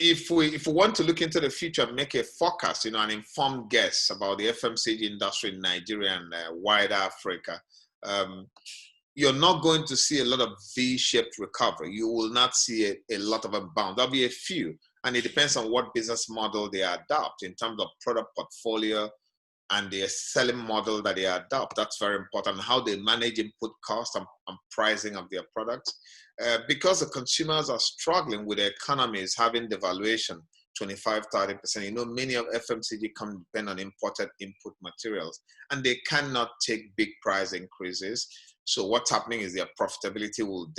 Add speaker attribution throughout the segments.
Speaker 1: if we want to look into the future and make a forecast, an informed guess about the FMCG industry in Nigeria and wider Africa, you're not going to see a lot of V-shaped recovery. You will not see a lot of them bounce. There'll be a few, and it depends on what business model they adopt in terms of product portfolio and the selling model that they adopt. That's very important. How they manage input cost and pricing of their products. Because the consumers are struggling with the economies having devaluation 25-30%. Many of FMCG depend on imported input materials, and they cannot take big price increases. So what's happening is their profitability will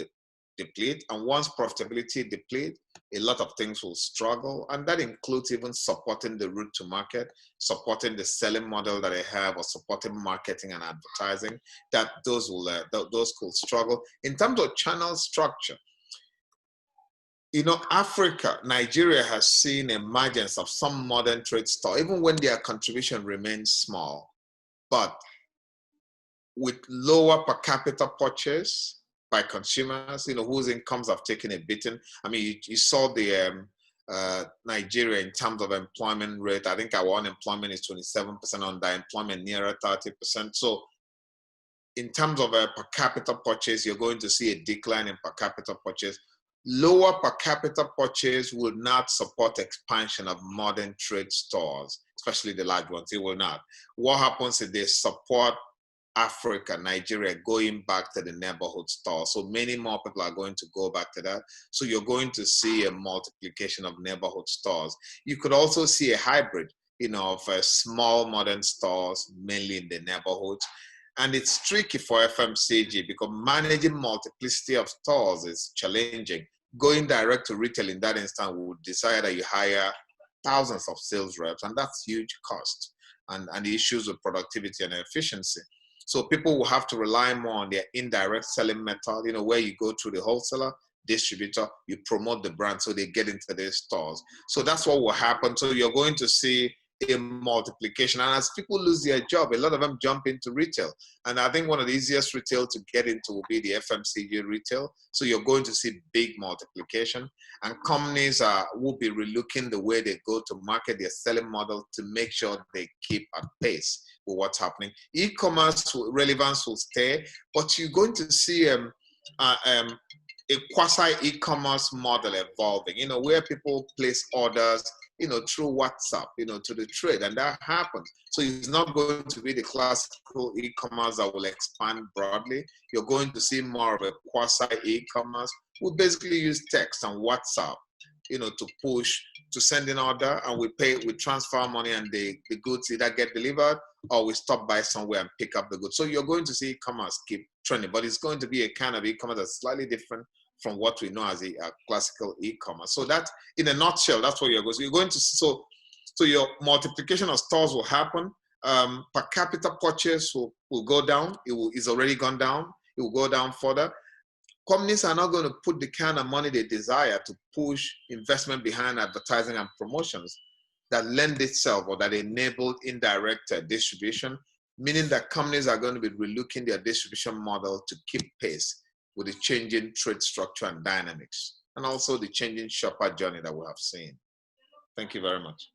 Speaker 1: deplete, and once profitability deplete, a lot of things will struggle, and that includes even supporting the route to market, supporting the selling model that they have, or supporting marketing and advertising. That those could struggle. In terms of channel structure, Africa, Nigeria has seen emergence of some modern trade store, even when their contribution remains small, but with lower per capita purchase by consumers, whose incomes have taken a beating. I mean, you saw the Nigeria in terms of employment rate. I think our unemployment is 27%, underemployment nearer 30%. So in terms of per capita purchase, you're going to see a decline in per capita purchase. Lower per capita purchase will not support expansion of modern trade stores, especially the large ones. It will not. What happens is they support Africa, Nigeria, going back to the neighborhood store. So many more people are going to go back to that. So you're going to see a multiplication of neighborhood stores. You could also see a hybrid, of small modern stores, mainly in the neighborhoods. And it's tricky for FMCG because managing multiplicity of stores is challenging. Going direct to retail in that instance would desire that you hire thousands of sales reps, and that's huge cost, and the issues with productivity and efficiency. So people will have to rely more on their indirect selling method, where you go through the wholesaler, distributor, you promote the brand so they get into their stores. So that's what will happen. So you're going to see a multiplication. And as people lose their job, a lot of them jump into retail. And I think one of the easiest retail to get into will be the FMCG retail. So you're going to see big multiplication. And companies will be relooking the way they go to market their selling model to make sure they keep at pace with what's happening. E-commerce relevance will stay, but you're going to see a quasi e-commerce model evolving, where people place orders, through WhatsApp, to the trade, and that happens. So it's not going to be the classical e-commerce that will expand broadly. You're going to see more of a quasi e-commerce. We basically use text and WhatsApp, to push, to send an order, and we transfer money, and the goods either get delivered or we stop by somewhere and pick up the goods. So you're going to see e-commerce keep trending, but it's going to be a kind of e-commerce that's slightly different from what we know as a classical e-commerce. So that, in a nutshell, that's what you're going to see. You're going to see, so your multiplication of stores will happen. Per capita purchase will go down. It's already gone down. It will go down further. Companies are not going to put the kind of money they desire to push investment behind advertising and promotions that lend itself or that enable indirect distribution, meaning that companies are going to be relooking their distribution model to keep pace with the changing trade structure and dynamics, and also the changing shopper journey that we have seen. Thank you very much.